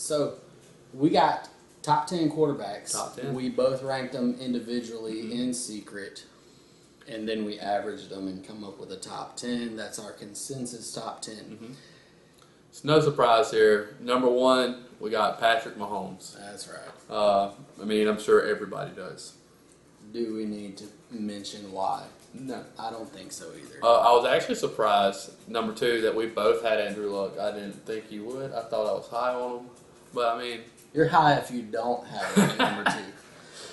So we got top 10 quarterbacks. Top 10. We both ranked them individually in secret, and then we averaged them and come up with a top 10. That's our consensus top 10. It's no surprise here. Number one, we got Patrick Mahomes. That's right. I mean, I'm sure everybody does. Do we need to mention why? No. I don't think so either. I was actually surprised, number two, that we both had Andrew Luck. I didn't think you would. I thought I was high on him. But, I mean... You're high if you don't have it at number 2.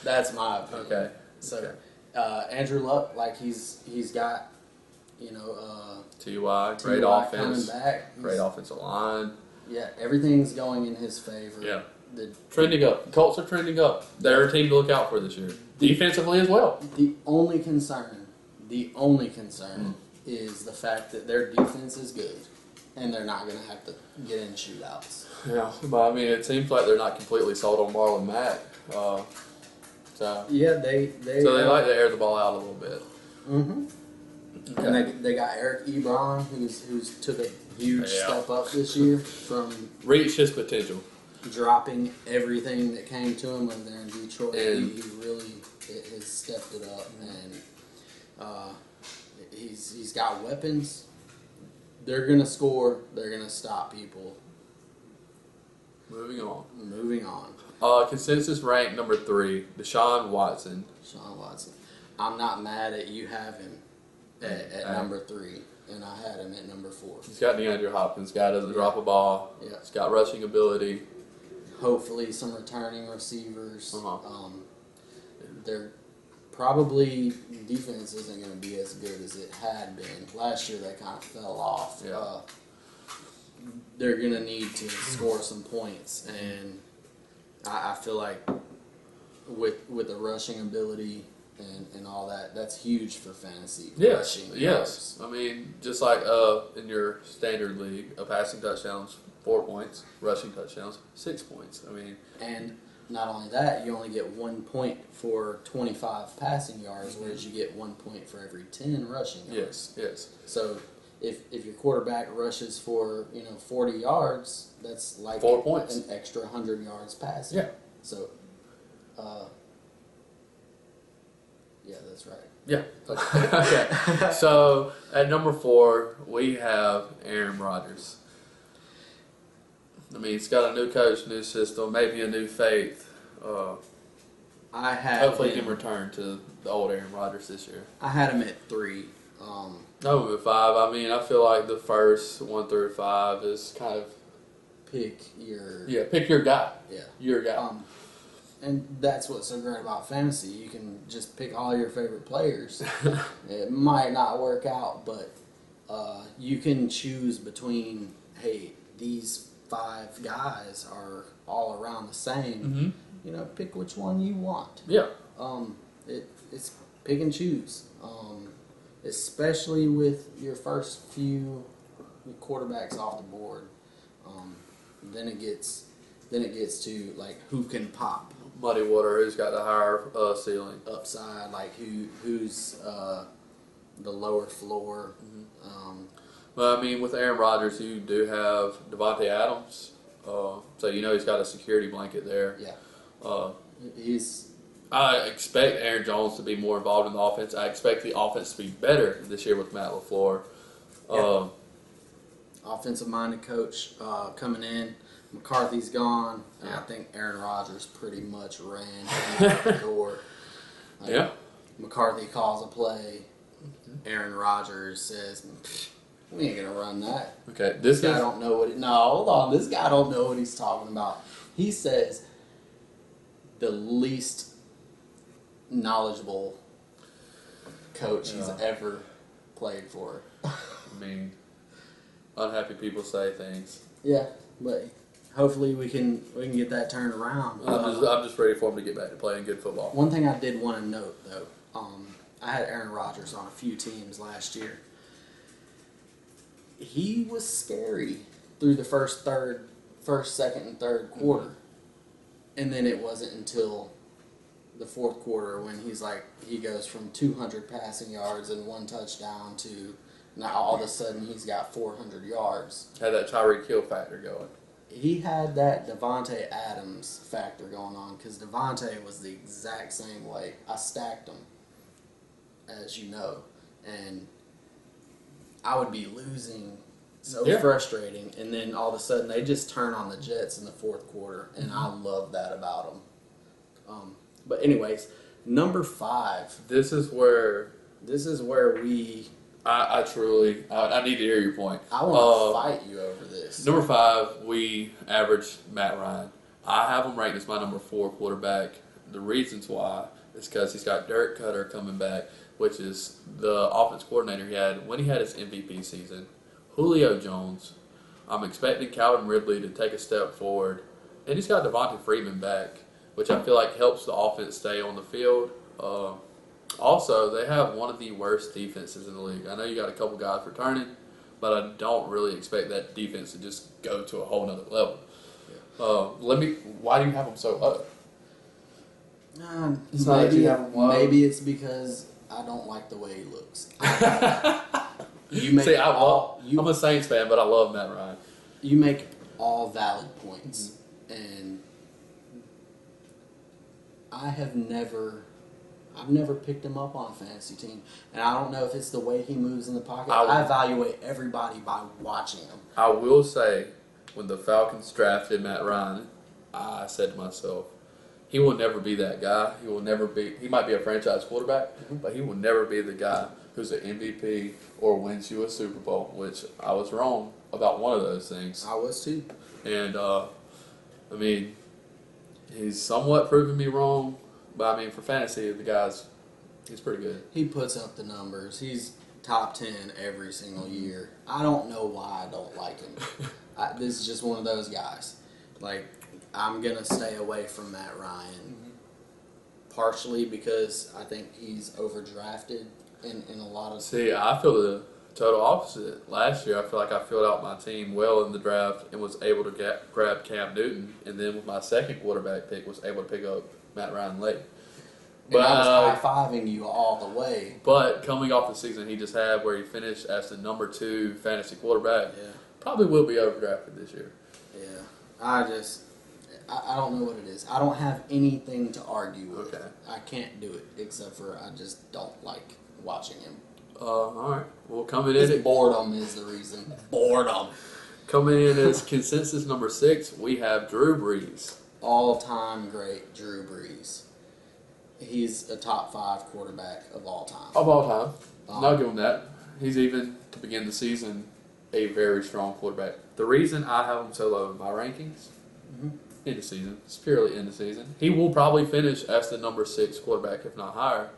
That's my opinion. Okay. So, Andrew Luck, like he's got, T.Y., great T.Y. offense. coming back. Great offensive line. Yeah, everything's going in his favor. Yeah. The Trending up. Colts are trending up. They're a team to look out for this year. Defensively as well. The only concern is the fact that their defense is good, and they're not going to have to get in shootouts. Yeah, but I mean, it seems like they're not completely sold on Marlon Mack. Yeah, they like to air the ball out a little bit. Mm-hmm. Okay. And they got Eric Ebron, who's took a huge step up this year from Reach his potential. dropping everything that came to him over there in Detroit. And he really has stepped it up, and he's got weapons. They're gonna score. They're gonna stop people. moving on. Moving on. Consensus rank number 3, Deshaun Watson. Sean Watson. I'm not mad at you have him at number 3, and I had him at number 4. He's got DeAndre Hopkins. Guy doesn't drop a ball. Yeah. He's got rushing ability. Hopefully, some returning receivers. Uh-huh. They're probably defense isn't going to be as good as it had been last year. They kind of fell off. Yeah. They're going to need to score some points, and I feel like with the rushing ability and all that, that's huge for fantasy. Yes, Rushing yes. yards. I mean, just like in your standard league, a passing touchdowns 4 points, rushing touchdowns 6 points. I mean, And not only that, you only get 1 point for 25 passing yards, whereas you get 1 point for every 10 rushing yards. yes. So if your quarterback rushes for 40 yards, that's like 4 points. an extra 100 yards passing. Yeah. So, yeah, that's right. Yeah. Okay. So at number 4, we have Aaron Rodgers. I mean, he's got a new coach, new system, maybe a new faith. I had Hopefully, he him, can return to the old Aaron Rodgers this year. I had him at 3. No, at 5. I mean, I feel like the first 1 through 5 is kind of Pick your pick your guy. yeah. Your guy. And that's what's so great about fantasy. You can just pick all your favorite players. It might not work out, but you can choose between, hey, these 5 guys are all around the same. Mm-hmm. Pick which one you want. Yeah. It's pick and choose. Especially with your first few quarterbacks off the board. Then it gets to like who can pop. Muddy water. Who's got the higher ceiling? Upside, like who's the lower floor. Well, I mean, with Aaron Rodgers, you do have Devontae Adams, so he's got a security blanket there. Yeah, he's. I expect Aaron Jones to be more involved in the offense. I expect the offense to be better this year with Matt LaFleur. Yeah. Offensive-minded coach coming in. McCarthy's gone. And I think Aaron Rodgers pretty much ran out the door. Like, McCarthy calls a play. Aaron Rodgers says, "We ain't gonna run that." Okay, This guy don't know what. No, hold on. This guy don't know what he's talking about. He says the least knowledgeable coach he's ever played for. I mean, unhappy people say things. Yeah, but hopefully we can get that turned around. I'm just ready for him to get back to playing good football. One thing I did want to note though, I had Aaron Rodgers on a few teams last year. He was scary through the first, second, and third quarter, and then it wasn't until the fourth quarter when he goes from 200 passing yards and 1 touchdown to now all of a sudden he's got 400 yards. Had that Tyreek Hill factor going. he had that Devontae Adams factor going on because Devontae was the exact same way. I stacked him, as you know, and I would be losing so frustrating, and then all of a sudden they just turn on the Jets in the fourth quarter, and I love that about them. But anyways, number 5. This is where we. I need to hear your point. I want to fight you over this. Number 5, we average Matt Ryan. I have him ranked as my number 4 quarterback. The reasons why is because he's got Dirk Cutter coming back, which is the offense coordinator he had when he had his MVP season. Julio Jones. I'm expecting Calvin Ridley to take a step forward. And he's got Devontae Freeman back, which I feel like helps the offense stay on the field. Also, they have one of the worst defenses in the league. I know you got a couple guys returning, but I don't really expect that defense to just go to a whole nother level. Why do you have them so low? Maybe it's because I don't like the way he looks. I'm a Saints fan, but I love Matt Ryan. You make all valid points, and I've never picked him up on a fantasy team, and I don't know if it's the way he moves in the pocket. I evaluate everybody by watching him. I will say, when the Falcons drafted Matt Ryan, I said to myself, he will never be that guy. He might be a franchise quarterback, but he will never be the guy who's an MVP or wins you a Super Bowl, which I was wrong about one of those things. I was too. And, he's somewhat proven me wrong. But, for fantasy, he's pretty good. He puts up the numbers. He's top 10 every single year. I don't know why I don't like him. This is just one of those guys. Like, I'm going to stay away from Matt Ryan. Partially because I think he's overdrafted in a lot of... See, I feel the total opposite. Last year, I feel like I filled out my team well in the draft and was able to grab Cam Newton. And then with my second quarterback pick, was able to pick up Matt Ryan late. But I was high-fiving you all the way. But coming off the season he just had where he finished as the number 2 fantasy quarterback, probably will be overdrafted this year. Yeah. I don't know what it is. I don't have anything to argue with. Okay. I can't do it except for I just don't like watching him. All right. Well, coming in... Boredom is the reason. Boredom. Coming in as consensus number 6, we have Drew Brees. All-time great Drew Brees. He's a top 5 quarterback of all time. Of all time. I'll give him that. He's even, to begin the season, a very strong quarterback. The reason I have him so low in my rankings, in the season, it's purely in the season. He will probably finish as the number 6 quarterback, if not higher.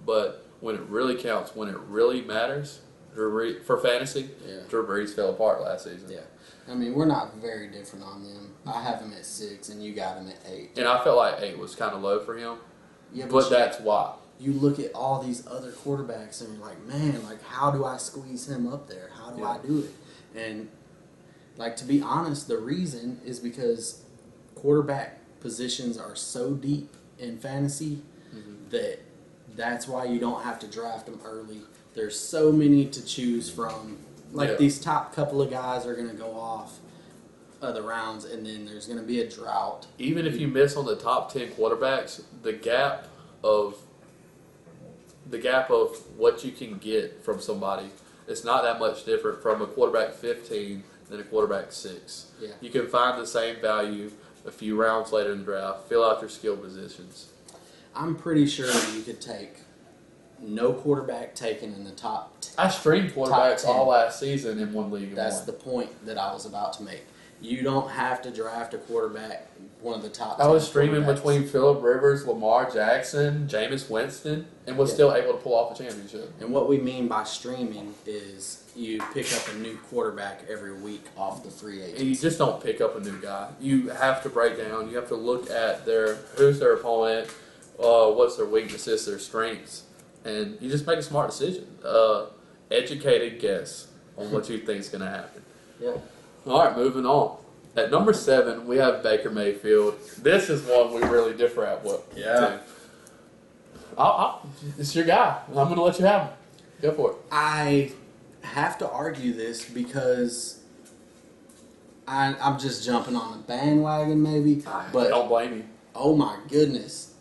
But when it really counts, when it really matters, for fantasy, Drew Brees fell apart last season. Yeah. We're not very different on them. I have him at 6, and you got him at 8. And I felt like 8 was kind of low for him. Yeah, but that's why. You look at all these other quarterbacks, and you're like, man, how do I squeeze him up there? How do I do it? And, to be honest, the reason is because quarterback positions are so deep in fantasy that's why you don't have to draft them early. There's so many to choose from. These top couple of guys are going to go off the rounds, and then there's going to be a drought. Even if you miss on the top 10 quarterbacks, the gap of what you can get from somebody, it's not that much different from a quarterback 15 than a quarterback 6. Yeah. You can find the same value a few rounds later in the draft, fill out your skill positions. I'm pretty sure you could take no quarterback taken in the top 10. I streamed quarterbacks all last season in one league. That's the point that I was about to make. You don't have to draft a quarterback, one of the top 10 I was streaming between Phillip Rivers, Lamar Jackson, Jameis Winston, and was still able to pull off a championship. And what we mean by streaming is you pick up a new quarterback every week off the free agents. And you just don't pick up a new guy. You have to break down. You have to look at who's their opponent, what's their weaknesses, their strengths, and you just make a smart decision. Educated guess on what you think is going to happen. Yeah. All right, moving on. At number 7, we have Baker Mayfield. This is one we really differ at. It's your guy. I'm going to let you have him. Go for it. I have to argue this because I'm just jumping on the bandwagon, maybe. I But don't blame you. oh my goodness,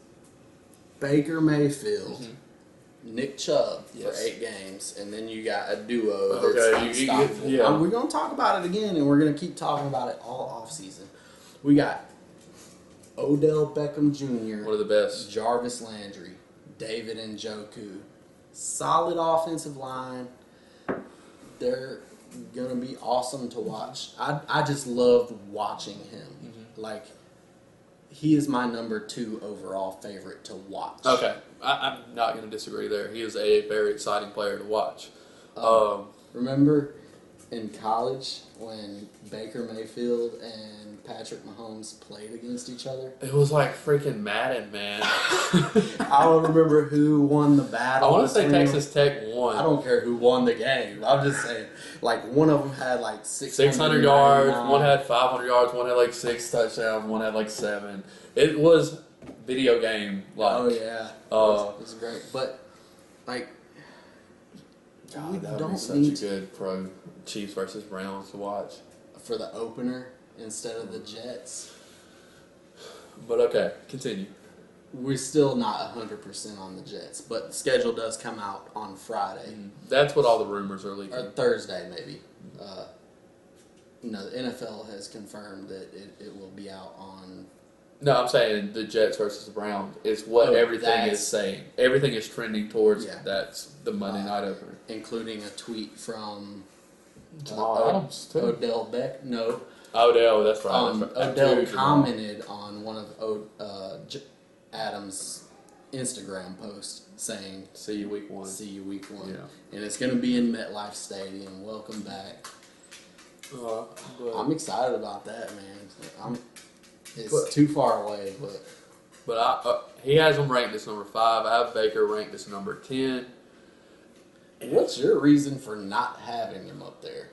Baker Mayfield, Mm-hmm. Nick Chubb Yes. for 8 games, and then you got a duo that's Okay, unstoppable. yeah. We're gonna talk about it again, and we're gonna keep talking about it all off season. We got Odell Beckham Jr., One of the best. Jarvis Landry, David Njoku. Solid offensive line. They're gonna be awesome to watch. I just loved watching him. Mm-hmm. Like, he is my number 2 overall favorite to watch. Okay, I'm not going to disagree there. He is a very exciting player to watch. Remember in college when Baker Mayfield and Patrick Mahomes played against each other? It was like freaking Madden, man. I don't remember who won the battle. I want to say between them. Texas Tech won. I don't care who won the game. I'm just saying, like, one of them had like 600 yards, one had 500 yards, one had like 6 touchdowns, one had like 7. It was video game like. Oh yeah, it was great. But like, God, we that would don't be such need a good pro Chiefs versus Browns to watch. for the opener instead of the Jets. But okay, continue. We're still not 100% on the Jets, but the schedule does come out on Friday. That's what all the rumors are leaking. Or Thursday, maybe. No, the NFL has confirmed that it will be out on. No, I'm saying the Jets versus the Browns. It's what Oh, everything that's- is saying. Everything is trending towards Yeah. that's the Monday night opener. Including a tweet from Jamal Adams, too. Odell Beck. No, Odell, that's right. That's right. Odell Two, Jamal. commented on one of Adams' Instagram posts saying, See you week 1. "See you week 1," Yeah. and it's going to be in MetLife Stadium. Welcome back. I'm excited about that, man. It's too far away, but he has him ranked as number 5. I have Baker ranked as number 10. what's your reason for not having him up there?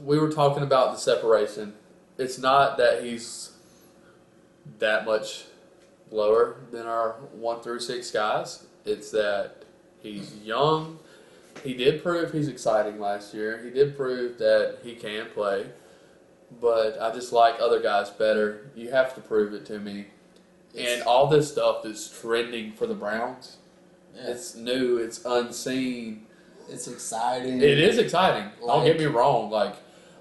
We were talking about the separation. It's not that he's that much lower than our 1 through 6 guys. It's that he's young. He did prove he's exciting last year. He did prove that he can play. But I just like other guys better. You have to prove it to me. And all this stuff is trending for the Browns. Yeah, It's new. It's unseen. it's exciting. It is exciting. Don't get Like- me wrong. Like,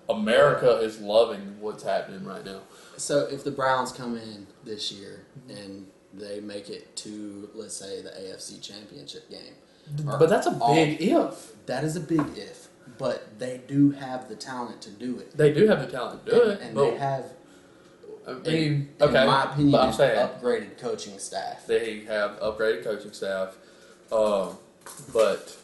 America is loving what's happening right now. So if the Browns come in this year and they make it to, let's say, the AFC Championship game, But that's a big if. that is a big if. But they do have the talent to do it. They do have the talent to do it. And but, they have, I in, mean, okay. in my opinion, but I'm an saying upgraded coaching staff. they have upgraded coaching staff. But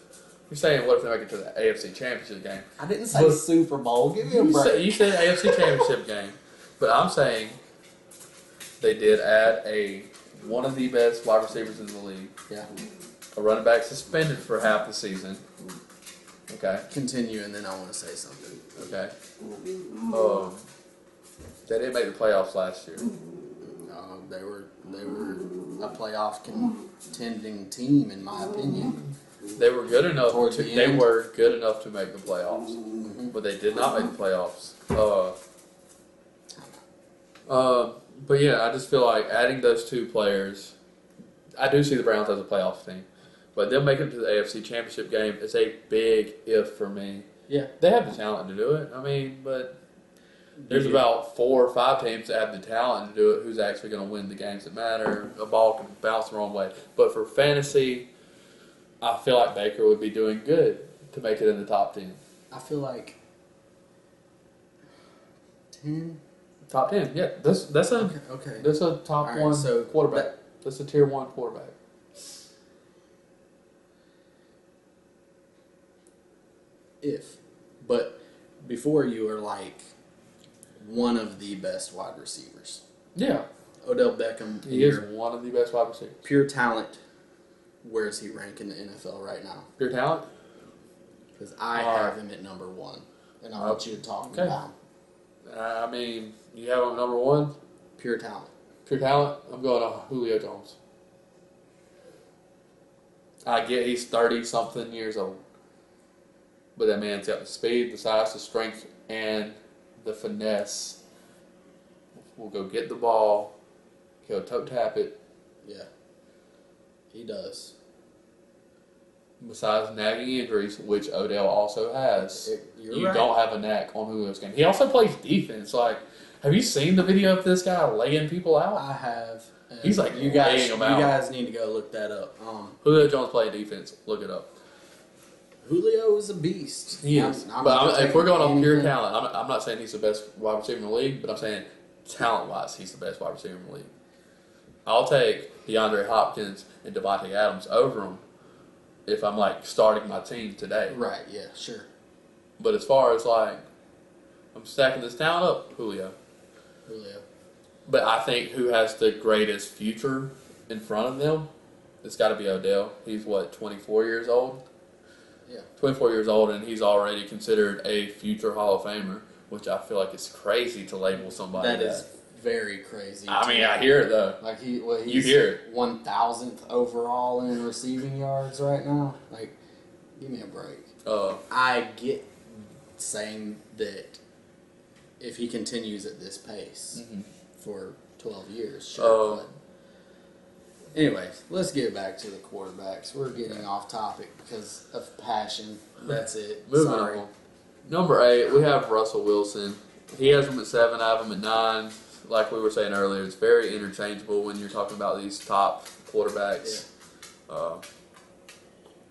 you're saying what if they make it to the AFC Championship game? I didn't say But- Super Bowl. Give me a You said break. AFC Championship game. But I'm saying they did add one of the best wide receivers in the league. Yeah. A running back suspended for half the season. Okay. Continue, and then I want to say something. Okay. They didn't make the playoffs last year. They were a playoff contending team, in my opinion. They were good enough. Towards the They end. were good enough to make the playoffs, but they did not make the playoffs. But yeah, I just feel like adding those 2 players. I do see the Browns as a playoff team, but them making it to the AFC Championship game is a big if for me. Yeah. They have the talent to do it. I mean, but there's Yeah. about 4 or 5 teams that have the talent to do it. Who's actually going to win the games that matter? A ball can bounce the wrong way. But for fantasy, I feel like Baker would be doing good to make it in the top 10. I feel like 10. Top 10, yeah. That's a Okay. that's a top All right, 1 so quarterback. That's a tier 1 quarterback. But before you are like one of the best wide receivers. Yeah, Odell Beckham, he is one of the best wide receivers. pure talent. Where is he rank in the NFL right now? Pure talent. Because I have him at number 1, and I want you to talk Okay. about I mean, you have him number 1. pure talent. Pure talent. I'm going to Julio Jones. I get he's 30-something years old, but that man's got the speed, the size, the strength, and the finesse. Will go get the ball. He'll toe tap it. Yeah. He does. Besides nagging injuries, which Odell also has, You're you right. don't have a knack on Julio's game. He also plays defense. Like, have you seen the video of this guy laying people out? I have. And He's like you guys. laying You 'em out. guys need to go look that up. Julio Jones playing defense. Look it up. Julio is a beast. He is. I'm But not if we're going on pure anything- talent, I'm not saying he's the best wide receiver in the league, but I'm saying talent-wise, he's the best wide receiver in the league. I'll take DeAndre Hopkins and Devontae Adams over him if I'm like starting my team today. Right. Yeah. Sure. But as far as like, I'm stacking this talent up, Julio. Julio. But I think who has the greatest future in front of them, it's got to be Odell. He's what, 24 years old? Yeah. 24 years old, and he's already considered a future Hall of Famer, which I feel like it's crazy to label somebody That is very crazy. I mean, to I me. hear it though. Like he's You hear it. 1,000th overall in receiving yards right now. Like, give me a break. I get saying that if he continues at this pace for 12 years, sure. But anyways, let's get back to the quarterbacks. We're getting off topic because of passion. That's it. Moving Sorry. on. Number 8, we have Russell Wilson. He has him at 7. I have him at 9. Like we were saying earlier, it's very interchangeable when you're talking about these top quarterbacks.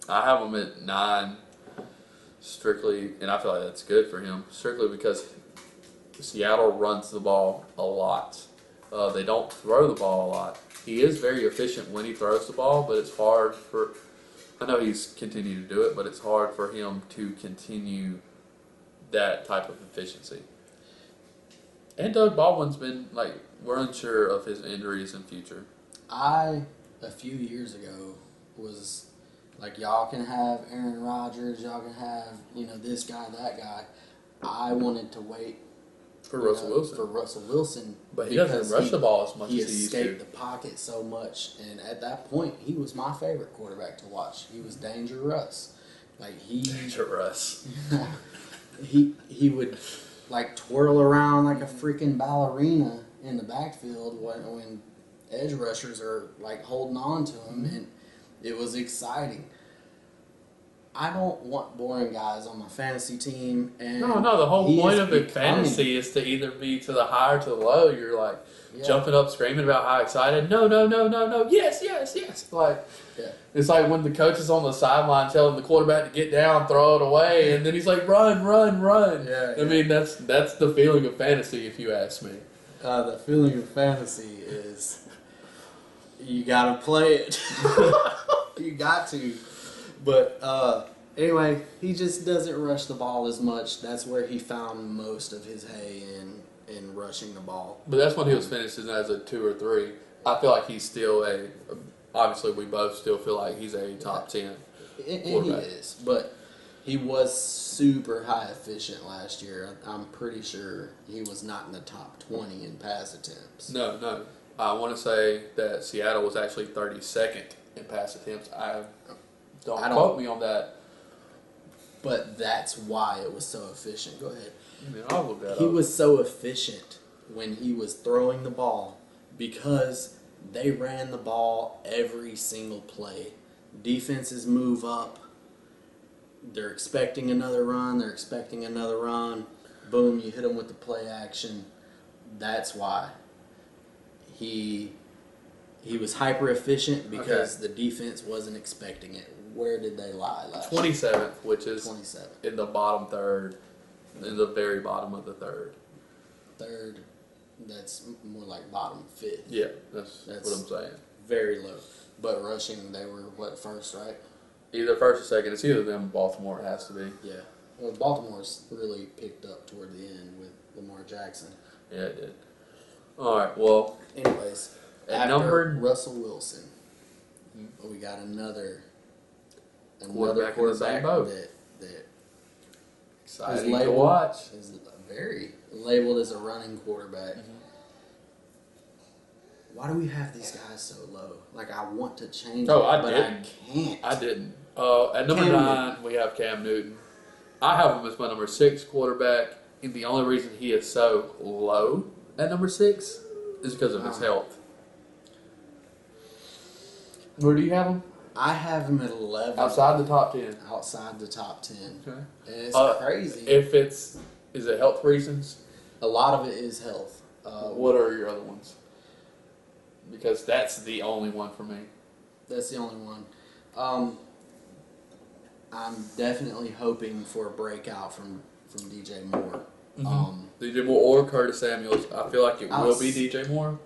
I have him at 9 strictly, and I feel like that's good for him, strictly because Seattle runs the ball a lot. They don't throw the ball a lot. He is very efficient when he throws the ball, but it's hard for, I know he's continued to do it, but it's hard for him to continue that type of efficiency. And Doug Baldwin's been, like, we're unsure of his injuries and future. A few years ago, was like, y'all can have Aaron Rodgers, y'all can have, this guy, that guy. I wanted to wait For Russell Wilson. For Russell Wilson. But he doesn't rush the ball as much He as he used to. escaped the pocket so much, and at that point, he was my favorite quarterback to watch. He was dangerous. Like, Dangerous. he would like twirl around like a freaking ballerina in the backfield when edge rushers are like holding on to him, and it was exciting. I don't want boring guys on my fantasy team. And No, the whole he point is of it becoming- fantasy is to either be to the high or to the low. You're like Yeah. jumping up, screaming about how excited. No, yes. Like, Yeah. it's like when the coach is on the sideline telling the quarterback to get down, throw it away, and then he's like, run. Yeah, I mean, that's the feeling of fantasy, if you ask me. The feeling of fantasy is you gotta play it. You got to. But anyway, he just doesn't rush the ball as much. That's where he found most of his hay in rushing the ball. But that's when he was finishing as a 2 or 3. I feel like he's still obviously we both still feel like he's a top 10 And he quarterback. is, but he was super high efficient last year. I'm pretty sure he was not in the top 20 in pass attempts. No. I want to say that Seattle was actually 32nd in pass attempts. Don't quote me on that. But that's why it was so efficient. Go ahead. I'll look that He up. was so efficient when he was throwing the ball because they ran the ball every single play. Defenses move up. They're expecting another run. Boom, you hit them with the play action. That's why he was hyper efficient because the defense wasn't expecting it. Where did they lie last year? 27th, which is 27th. in the bottom third, in the very bottom of the third. Third, that's more like bottom fifth. Yeah, that's what I'm saying. Very low. But rushing, they were, first, right? Either first or second. It's either them or Baltimore. It has to be. Yeah. Well, Baltimore's really picked up toward the end with Lamar Jackson. Yeah, it did. All right. Well, Anyways, At after number- Russell Wilson, we got another Quarterback in the same quarterback boat. that is exciting to labeled, watch. is very labeled as a running quarterback. Why do we have these guys so low? Like, I want to change Oh, it, I but didn't. I can't. I didn't. At number Cam 9, we have Cam Newton. I have him as my number 6 quarterback. and the only reason he is so low at number 6 is because of his health. Where do you have him? I have him at 11. Outside the top 10. Outside the top 10. Okay. And it's crazy. Is it health reasons? A lot of it is health. What are your other ones? Because that's the only one for me. That's the only one. I'm definitely hoping for a breakout from DJ Moore. Mm-hmm. DJ Moore or Curtis Samuels. I feel like it will be DJ Moore,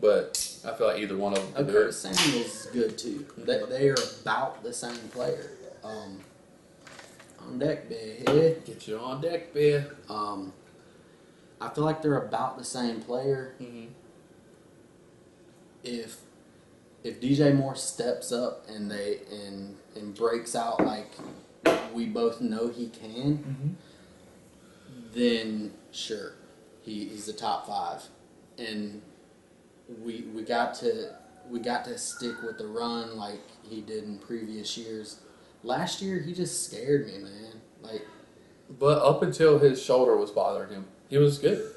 but I feel like either one of them can do it. Curtis Samuels is good too. They are about the same player. On deck, big. Get you on deck, big. I feel like they're about the same player. Mm-hmm. If DJ Moore steps up and breaks out like we both know he can, then sure, he's the top 5, and we got to stick with the run like he did in previous years. Last year he just scared me, man. But up until his shoulder was bothering him, he was good.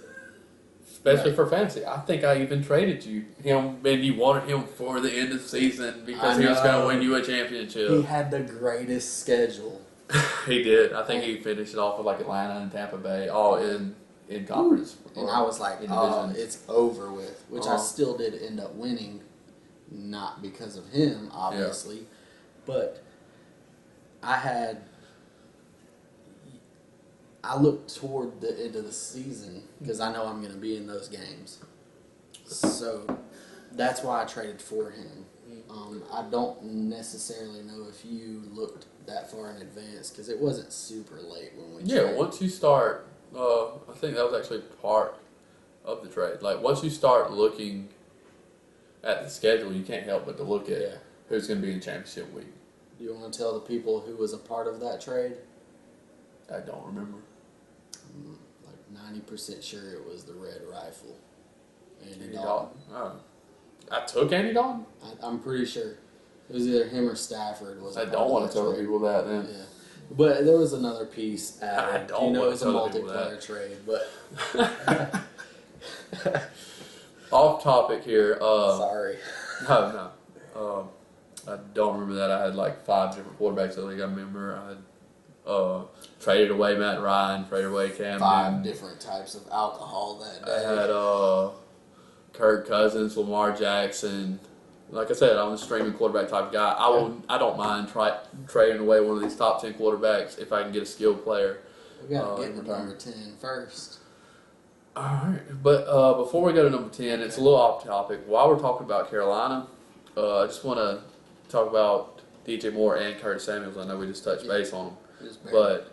Especially for fantasy. I think I even traded him, and you wanted him for the end of the season because he was going to win you a championship. He had the greatest schedule. He did. I think he finished it off with like Atlanta and Tampa Bay, all in conference. And I was like, oh, it's over with. Which I still did end up winning, not because of him, obviously, but I look toward the end of the season because I know I'm going to be in those games. So that's why I traded for him. I don't necessarily know if you looked that far in advance because it wasn't super late when we traded. Once you start, I think that was actually part of the trade. Like, once you start looking at the schedule, you can't help but to look at who's going to be in championship week. You want to tell the people who was a part of that trade? I don't remember. I'm like 90% sure it was the Red Rifle. Andy Dalton. Oh. I took Andy Dalton? I'm pretty sure. It was either him or Stafford. I don't want to tell people that then. Yeah. But there was another piece added. I don't it want was to a tell people multiplayer trade, but off topic here. sorry. No. I don't remember that. I had like 5 different quarterbacks in the league. I remember I had traded away Matt Ryan, traded away Cam 5 Newton. different types of alcohol that day. I had Kirk Cousins, Lamar Jackson. Like I said, I'm a streaming quarterback type of guy. I don't mind trading away one of these top 10 quarterbacks if I can get a skilled player. We got to get to number 10 first. All right, but before we go to number 10, it's a little off topic. While we're talking about Carolina, I just want to talk about DJ Moore and Curtis Samuels. I know we just touched base on them, but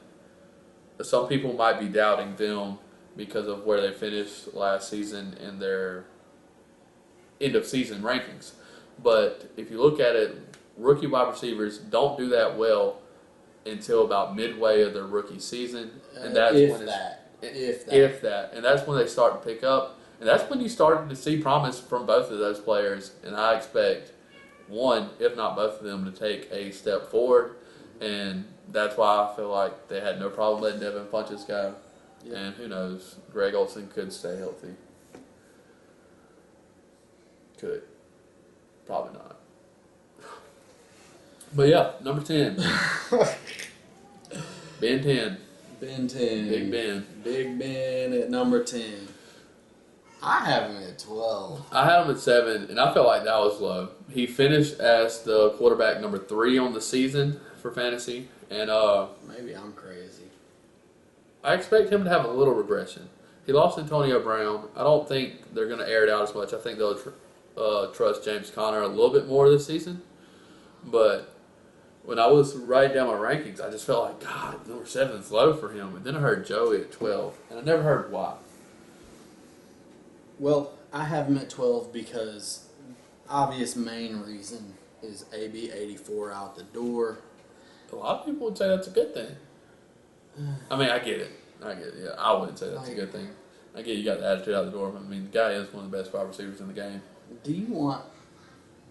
some people might be doubting them because of where they finished last season in their end of season rankings. But if you look at it, rookie wide receivers don't do that well until about midway of their rookie season, and that's if that, and that's when they start to pick up, and that's when you started to see promise from both of those players. And I expect one, if not both of them, to take a step forward, and that's why I feel like they had no problem letting Devin Funchess go. Yeah. And who knows, Greg Olsen could stay healthy. Could. Probably not. But yeah, number 10. Ben 10. Ben 10. Big Ben. Big Ben at number 10. I have him at 12. I had him at 7, and I felt like that was low. He finished as the quarterback number 3 on the season for fantasy, and maybe I'm crazy. I expect him to have a little regression. He lost Antonio Brown. I don't think they're going to air it out as much. I think they'll trust James Conner a little bit more this season. But when I was writing down my rankings, I just felt like, God, number 7 is low for him. And then I heard Joey at 12, and I never heard why. Well, I have him at 12 because obvious main reason is AB84 out the door. A lot of people would say that's a good thing. I mean, I get it. Yeah, I wouldn't say that's a good thing. I get you got the attitude out the door. I mean, the guy is one of the best wide receivers in the game. Do you want...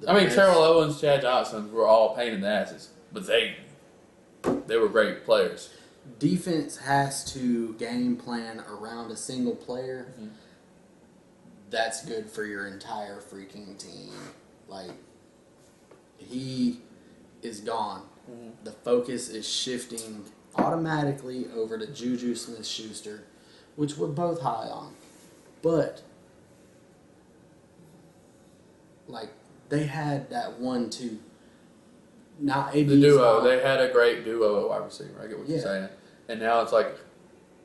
Terrell Owens, Chad Johnson were all pain in the asses, but they were great players. defense has to game plan around a single player, that's good for your entire freaking team. Like, he is gone. The focus is shifting automatically over to Juju Smith-Schuster, which we're both high on. But, like, they had that 1-2. Now AB's The duo, gone. they had a great duo at wide receiver. I get what you're Yeah. saying. And now it's like,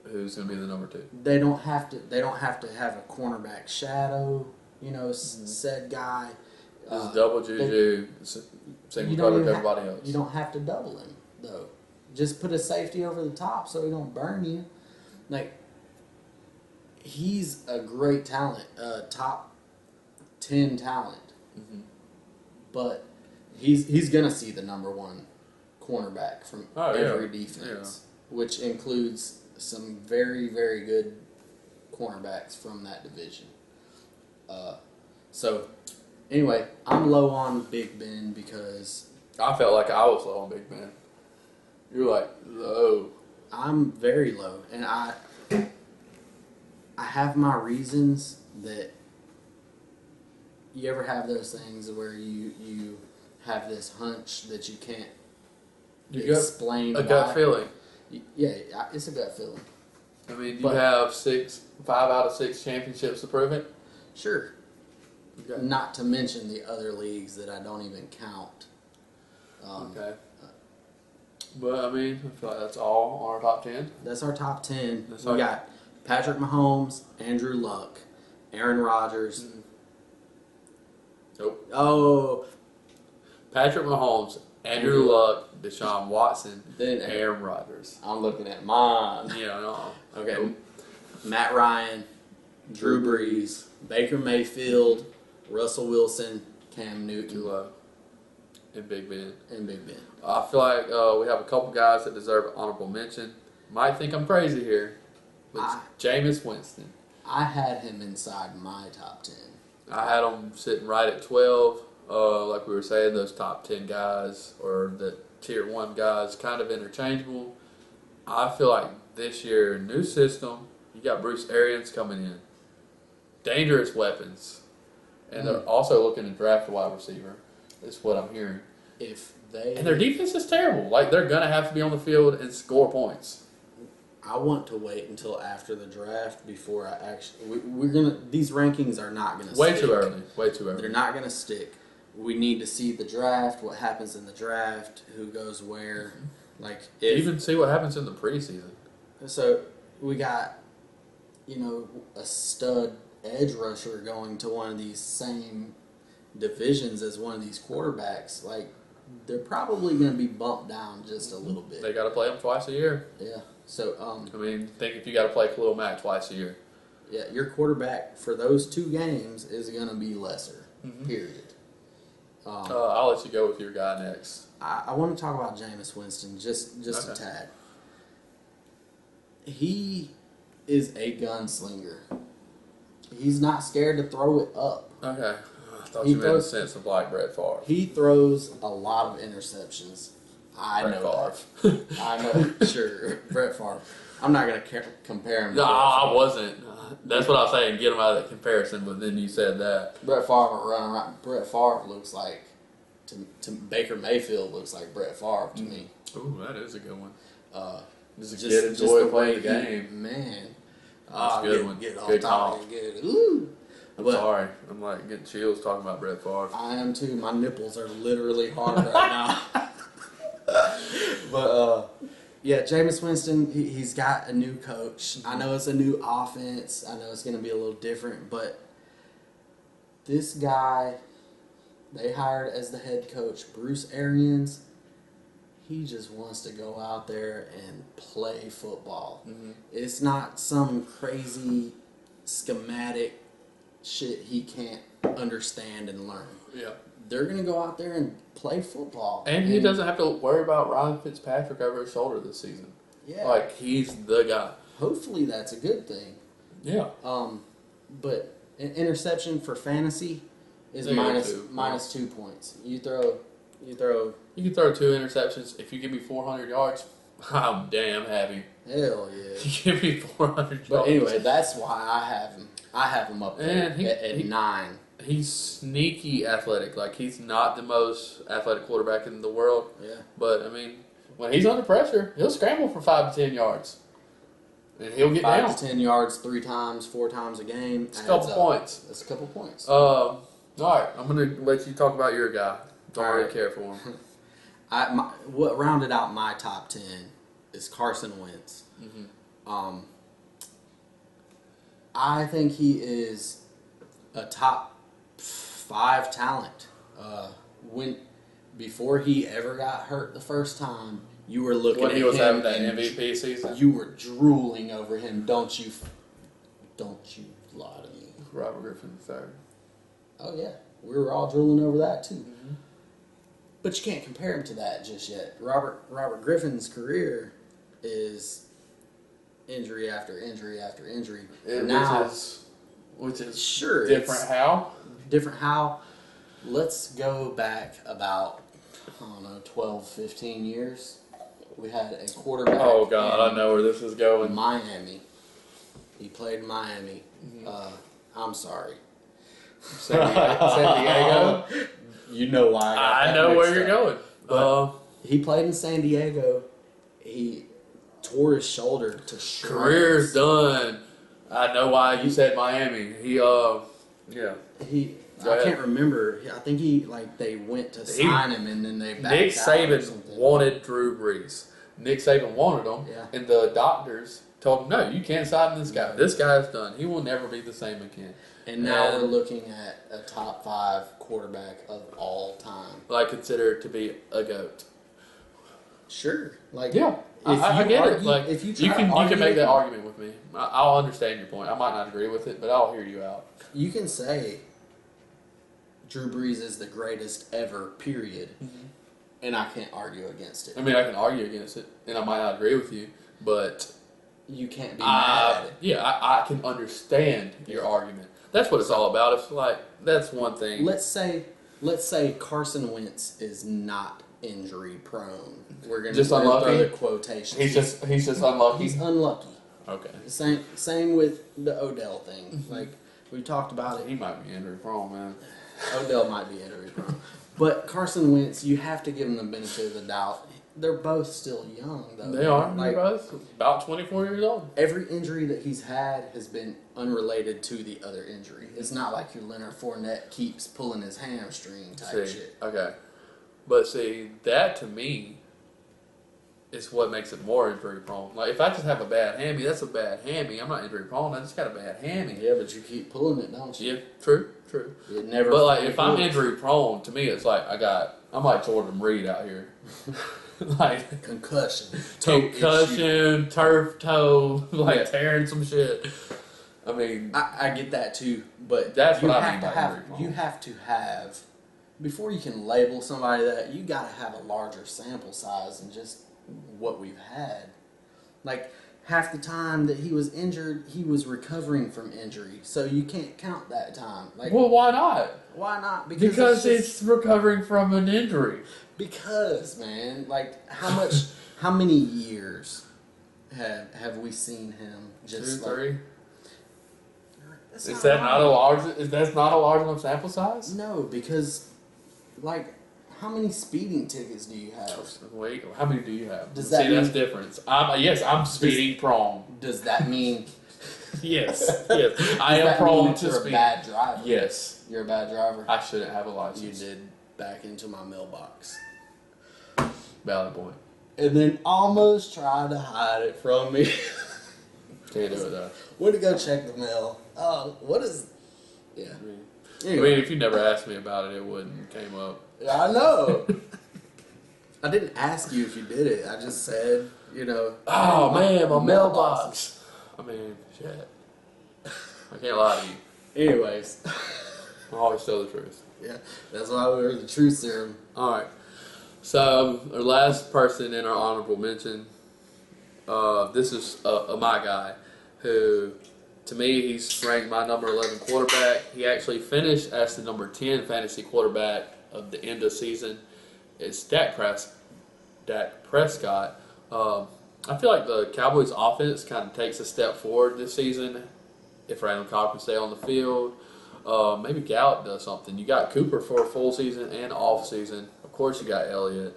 who's going to be the number 2? They don't have to. They don't have to have a cornerback shadow. Said guy. This is double Juju, single coverage everybody else. You don't have to double him though. Just put a safety over the top so he don't burn you. Like, he's a great talent, top 10 talent, but he's gonna see the number 1 cornerback from every defense, which includes some very, very good cornerbacks from that division. So anyway, I'm low on Big Ben because I felt like I was low on Big Ben. You're like low. I'm very low, and I have my reasons. That you ever have those things where you have this hunch that you can't explain a gut why. feeling. Yeah, it's a gut feeling. I mean, you But- have 5 out of 6 championships to prove it. Sure. Okay. Not to mention the other leagues that I don't even count. Okay. But I mean, I feel like that's all on our top 10. That's our top 10. That's We our- got Patrick Mahomes, Andrew Luck, Aaron Rodgers. Nope. Oh, Patrick Mahomes, Andrew Luck, Deshaun Watson, then Aaron Rodgers. I'm looking at mine. Yeah, no. Okay. Nope. Matt Ryan, Drew Brees, Baker Mayfield, Russell Wilson, Cam Too Newton, low. And Big Ben. and Big Ben. I feel like we have a couple guys that deserve honorable mention. Might think I'm crazy here, but Jameis Winston. I had him inside my top 10. I had him sitting right at 12. Like we were saying, those top 10 guys or the tier 1 guys kind of interchangeable. I feel like this year, new system, you got Bruce Arians coming in. Dangerous weapons. And they're also looking to draft a wide receiver. That's what I'm hearing. And their defense is terrible. Like, they're going to have to be on the field and score points. I want to wait until after the draft before I actually. We're gonna. These rankings are not gonna. Way stick. too early. Way too early. They're not gonna stick. We need to see the draft. What happens in the draft? Who goes where? Like Even see what happens in the preseason. So we got, a stud edge rusher going to one of these same divisions as one of these quarterbacks. Like, they're probably going to be bumped down just a little bit. They got to play them twice a year. Yeah. So, I mean, think if you got to play Khalil Mack twice a year. yeah, your quarterback for those 2 games is going to be lesser. Period. I'll let you go with your guy next. I want to talk about Jameis Winston just a Okay. tad. He is a gunslinger. He's not scared to throw it up. Okay. I thought He you meant in the throws- sense of like Brett Favre. He throws a lot of interceptions. I Brett know Favre. that. I know. Sure, Brett Favre. I'm not going to compare him to No, Brett I Favre. wasn't. That's what I was saying. Get him out of that comparison, but then you said that. Brett Favre running around. Brett Favre looks like to Baker Mayfield looks like Brett Favre to me. Ooh, that is a good one. Just kid enjoy playing the he- game. Man. That's a good one. Get all Good tired call. and good. Ooh. I'm But sorry. I'm like getting chills talking about Brett Favre. I am too. My nipples are literally hard right now. But yeah, Jameis Winston, he's got a new coach. I know it's a new offense. I know it's going to be a little different, but this guy they hired as the head coach, Bruce Arians, he just wants to go out there and play football. It's not some crazy schematic shit he can't understand and learn. Yeah. They're going to go out there and play football. And he doesn't have to worry about Ryan Fitzpatrick over his shoulder this season. Yeah. Like, he's the guy. Hopefully that's a good thing. Yeah. But an interception for fantasy is Negative minus 2 points. You throw. You can throw 2 interceptions. If you give me 400 yards, I'm damn happy. Hell yeah. Give me 400 But yards. anyway, that's why I have him. I have him up there And at 9. He's sneaky athletic. Like, he's not the most athletic quarterback in the world. Yeah. But, I mean, when he's under pressure, he'll scramble for 5 to 10 yards. And he'll get 5 down. to 10 yards 3 times, 4 times a game. It's a couple points. That's a couple points. All right, I'm going to let you talk about your guy. Don't All really right. care for him. What rounded out my top 10 is Carson Wentz. Mm-hmm. I think he is a top 5 talent. Before he ever got hurt the first time, you were looking When at he was him having that and MVP season. you were drooling over him. Don't you lie to me. Robert Griffin III. Oh yeah, we were all drooling over that too. But you can't compare him to that just yet. Robert Griffin's career is injury after injury after injury. Which is sure different. How? Different how? Let's go back about 12, 15 years. We had a quarterback. Oh God, I know where this is in going. Miami. He played in Miami. I'm sorry. San Diego. You know why. I know where you're going. He played in San Diego. He tore his shoulder to shreds. Career's done. I know why you said Miami. Yeah. Go I ahead. can't remember. I think they went to sign him and then they backed Nick out or Saban something. wanted Drew Brees. Nick Saban wanted him, Yeah. and the doctors told him, "No, you can't sign this guy. This guy's done. He will never be the same again." And now we're looking at a top 5 quarterback of all time. I consider it to be a goat. Sure. Yeah, I get it. Like if you you try to can argue make that it, argument with me. I'll understand your point. I might not agree with it, but I'll hear you out. you can say Drew Brees is the greatest ever, period. And I can't argue against it. I mean, I can argue against it, and I might not agree with you, but You can't be mad at it. yeah, I can understand your argument. That's what it's all about. It's like that's one thing. Let's say Carson Wentz is not injury prone. We're gonna Just throw unlucky? the quotations. He's just unlucky. He's unlucky. Okay, Same with the Odell thing. Like we talked about he it. might be injury prone, man. Odell might be injury prone, but Carson Wentz, you have to give him the benefit of the doubt. They're both still young, though. They are. Like, They're both about 24 years old. every injury that he's had has been unrelated to the other injury. It's not like your Leonard Fournette keeps pulling his hamstring type shit. Okay, but see that to me is what makes it more injury prone. Like if I just have a bad hammy, that's a bad hammy. I'm not injury prone. I just got a bad hammy. Yeah, but you keep pulling it, don't you? Yeah, true. It never. But like if I'm heals. injury prone, to me it's like I'm like Jordan Reed out here. Like concussion, concussion, turf toe, like tearing some shit. I mean, I get that too, but That's you what I have mean to by have injury prone. you have to have before you can label somebody that, you got to have a larger sample size than just what we've had. Like half the time that he was injured, he was recovering from injury, so you can't count that time. Like, well, why not? why not? Because it's recovering from an injury. Because, man, like how many years have we seen him just 2, like, 3. That's Is not that right. not a large? Is that not a large enough sample size? No, because like how many speeding tickets do you have? Wait, how many do you have? Does that See, that's mean- different. I'm speeding prone. Does that mean Yes, I does am that mean prone that to you're a speed. bad driver? Yes, You're a bad driver. I shouldn't have a You license. did back into my mailbox. Valid point. And then almost tried to hide it from me. Can't do it though. Went to go check the mail. Oh, what is... Yeah. I Anyway, mean, if you never asked me about it, it wouldn't came up. I know. I didn't ask you if you did it. I just said, Oh man, my mailbox. I mean, shit. I can't lie to you. Anyways. I always tell the truth. Yeah, that's why we're the truth serum. All right. So our last person in our honorable mention, this is my guy, who, to me, he's ranked my number 11 quarterback. He actually finished as the number 10 fantasy quarterback of the end of season. It's Dak Prescott. I feel like the Cowboys' offense kind of takes a step forward this season if Randall Cobb can stay on the field. Maybe Gallup does something. You got Cooper for a full season and off season. Of course, you got Elliott.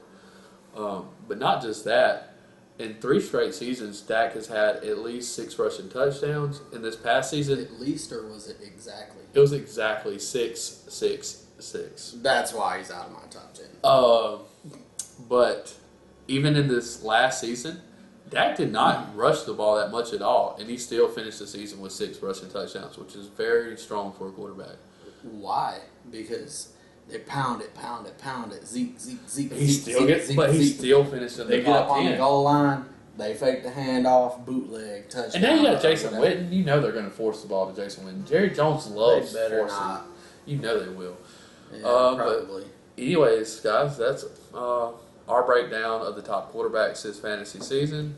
But not just that. In 3 straight seasons, Dak has had at least 6 rushing touchdowns. In this past season, At least, or was it exactly? it was exactly 6, 6, 6. That's why he's out of my top 10. But even in this last season, Dak did not rush the ball that much at all, and he still finished the season with 6 rushing touchdowns, which is very strong for a quarterback. Why? Because they pound it. Zeke. He still finished in They the get up top on 10. the goal line. They fake the handoff, bootleg, touchdown. And now you got Jason whatever. Witten. You know they're going to force the ball to Jason Witten. Jerry Jones loves They better forcing. not. You know they will. Yeah, But probably. anyways, guys, that's our breakdown of the top quarterbacks this fantasy season.